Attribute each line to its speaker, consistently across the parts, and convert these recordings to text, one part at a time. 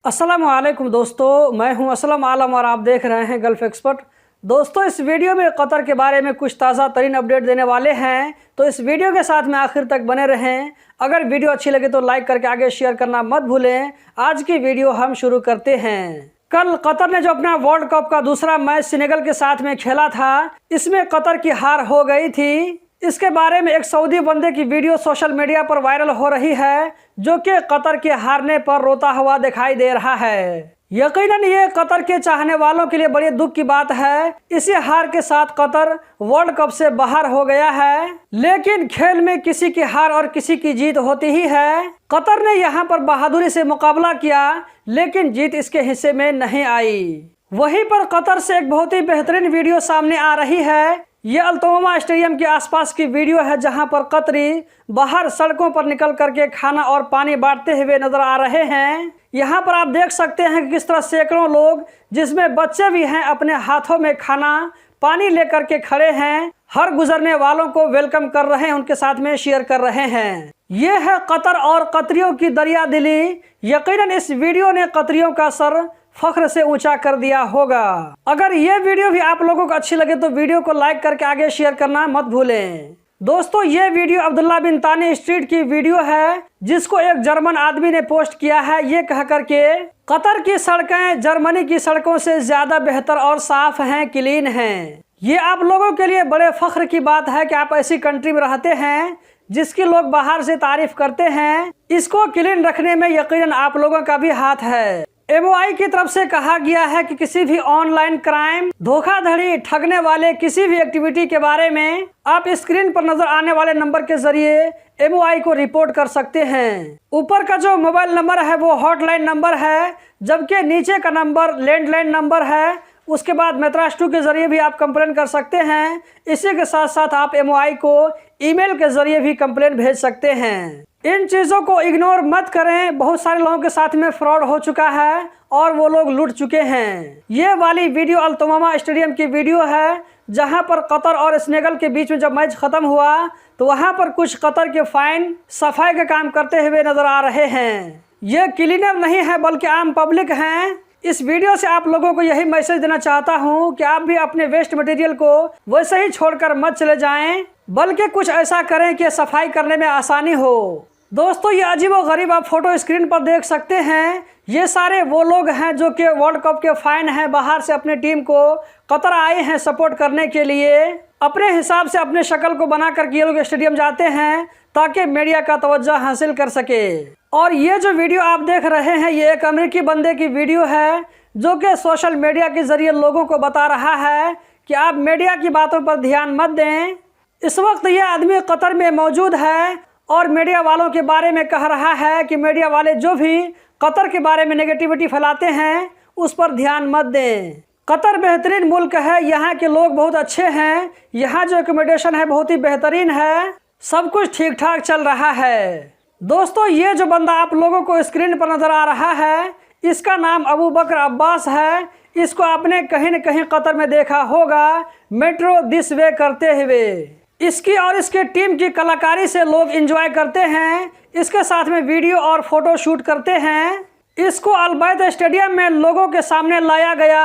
Speaker 1: अस्सलाम वालेकुम दोस्तों, मैं हूं असलम आलम और आप देख रहे हैं गल्फ एक्सपर्ट। दोस्तों, इस वीडियो में कतर के बारे में कुछ ताज़ा तरीन अपडेट देने वाले हैं, तो इस वीडियो के साथ में आखिर तक बने रहें। अगर वीडियो अच्छी लगे तो लाइक करके आगे शेयर करना मत भूलें। आज की वीडियो हम शुरू करते हैं। कल कतर ने जो अपना वर्ल्ड कप का दूसरा मैच सेनेगल के साथ में खेला था, इसमें कतर की हार हो गई थी। इसके बारे में एक सऊदी बंदे की वीडियो सोशल मीडिया पर वायरल हो रही है, जो कि कतर के हारने पर रोता हुआ दिखाई दे रहा है। यकीनन ये कतर के चाहने वालों के लिए बड़ी दुख की बात है। इसी हार के साथ कतर वर्ल्ड कप से बाहर हो गया है। लेकिन खेल में किसी की हार और किसी की जीत होती ही है। कतर ने यहाँ पर बहादुरी से मुकाबला किया, लेकिन जीत इसके हिस्से में नहीं आई। वहीं पर कतर से एक बहुत ही बेहतरीन वीडियो सामने आ रही है। ये अल्तोमा स्टेडियम के आसपास की वीडियो है, जहां पर कतरी बाहर सड़कों पर निकल करके खाना और पानी बांटते हुए नजर आ रहे हैं। यहां पर आप देख सकते हैं कि किस तरह सैकड़ों लोग, जिसमें बच्चे भी हैं, अपने हाथों में खाना पानी लेकर के खड़े हैं। हर गुजरने वालों को वेलकम कर रहे हैं, उनके साथ में शेयर कर रहे हैं। ये है कतर और कतरियों की दरिया दिली। यकीनन इस वीडियो ने कतरियों का सर फख्र से ऊंचा कर दिया होगा। अगर ये वीडियो भी आप लोगों को अच्छी लगे तो वीडियो को लाइक करके आगे शेयर करना मत भूलें। दोस्तों, ये वीडियो अब्दुल्ला बिन तानी स्ट्रीट की वीडियो है, जिसको एक जर्मन आदमी ने पोस्ट किया है, ये कह करके कतर की सड़कें जर्मनी की सड़कों से ज्यादा बेहतर और साफ हैं, क्लीन हैं। ये आप लोगों के लिए बड़े फख्र की बात है कि आप ऐसी कंट्री में रहते हैं जिसकी लोग बाहर से तारीफ करते हैं। इसको क्लीन रखने में यकीनन आप लोगों का भी हाथ है। MOI की तरफ से कहा गया है कि किसी भी ऑनलाइन क्राइम, धोखाधड़ी, ठगने वाले किसी भी एक्टिविटी के बारे में आप स्क्रीन पर नजर आने वाले नंबर के जरिए MOI को रिपोर्ट कर सकते हैं। ऊपर का जो मोबाइल नंबर है वो हॉटलाइन नंबर है, जबकि नीचे का नंबर लैंडलाइन नंबर है। उसके बाद मेत्रास 2 के जरिए भी आप कंप्लेन कर सकते हैं। इसी के साथ साथ आप MOI को ईमेल के जरिए भी कंप्लेन भेज सकते हैं। इन चीज़ों को इग्नोर मत करें। बहुत सारे लोगों के साथ में फ्रॉड हो चुका है और वो लोग लूट चुके हैं। ये वाली वीडियो अल्तोमा स्टेडियम की वीडियो है, जहां पर कतर और सेनेगल के बीच में जब मैच खत्म हुआ तो वहां पर कुछ कतर के फाइन सफाई का काम करते हुए नजर आ रहे हैं। ये क्लीनर नहीं है बल्कि आम पब्लिक हैं। इस वीडियो से आप लोगों को यही मैसेज देना चाहता हूं कि आप भी अपने वेस्ट मटेरियल को वैसे ही छोड़कर मत चले जाएं, बल्कि कुछ ऐसा करें कि सफाई करने में आसानी हो। दोस्तों, ये अजीबोगरीब आप फोटो स्क्रीन पर देख सकते हैं। ये सारे वो लोग हैं जो कि वर्ल्ड कप के फैन हैं, बाहर से अपने टीम को कतर आए हैं सपोर्ट करने के लिए। अपने हिसाब से अपने शक्ल को बना कर ये लोग स्टेडियम जाते हैं ताकि मीडिया का तवज्जो हासिल कर सके। और ये जो वीडियो आप देख रहे हैं, ये एक अमेरिकी बंदे की वीडियो है, जो कि सोशल मीडिया के जरिए लोगों को बता रहा है कि आप मीडिया की बातों पर ध्यान मत दें। इस वक्त ये आदमी कतर में मौजूद है और मीडिया वालों के बारे में कह रहा है कि मीडिया वाले जो भी कतर के बारे में नेगेटिविटी फैलाते हैं, उस पर ध्यान मत दें। कतर बेहतरीन मुल्क है, यहाँ के लोग बहुत अच्छे हैं, यहाँ जो एकोमोडेशन है बहुत ही बेहतरीन है, सब कुछ ठीक ठाक चल रहा है। दोस्तों, ये जो बंदा आप लोगों को स्क्रीन पर नजर आ रहा है, इसका नाम अबू बकर अब्बास है। इसको आपने कहीं न कहीं कतर में देखा होगा मेट्रो दिस वे करते हुए। इसकी और इसके टीम की कलाकारी से लोग एंजॉय करते हैं। इसके साथ में वीडियो और फोटो शूट करते हैं। इसको अलबैत स्टेडियम में लोगों के सामने लाया गया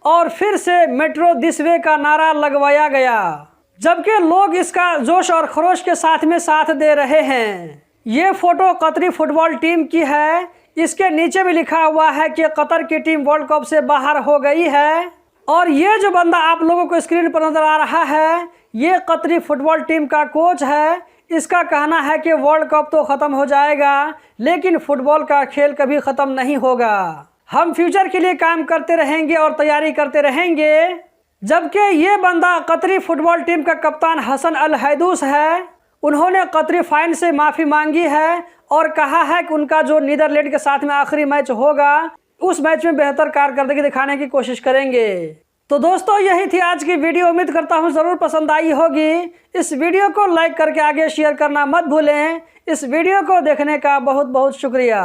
Speaker 1: और फिर से मेट्रो दिस वे का नारा लगवाया गया, जबकि लोग इसका जोश और खरोश के साथ में साथ दे रहे हैं। ये फोटो कतरी फुटबॉल टीम की है। इसके नीचे भी लिखा हुआ है कि कतर की टीम वर्ल्ड कप से बाहर हो गई है। और ये जो बंदा आप लोगों को स्क्रीन पर नजर आ रहा है, ये कतरी फुटबॉल टीम का कोच है। इसका कहना है कि वर्ल्ड कप तो ख़त्म हो जाएगा, लेकिन फुटबॉल का खेल कभी ख़त्म नहीं होगा। हम फ्यूचर के लिए काम करते रहेंगे और तैयारी करते रहेंगे। जबकि ये बंदा कतरी फुटबॉल टीम का कप्तान हसन अल हैदूस है। उन्होंने कतरी फाइन से माफ़ी मांगी है और कहा है कि उनका जो नीदरलैंड के साथ में आखिरी मैच होगा, उस मैच में बेहतर कारकर्दगी दिखाने की कोशिश करेंगे। तो दोस्तों, यही थी आज की वीडियो। उम्मीद करता हूँ ज़रूर पसंद आई होगी। इस वीडियो को लाइक करके आगे शेयर करना मत भूलें। इस वीडियो को देखने का बहुत बहुत शुक्रिया।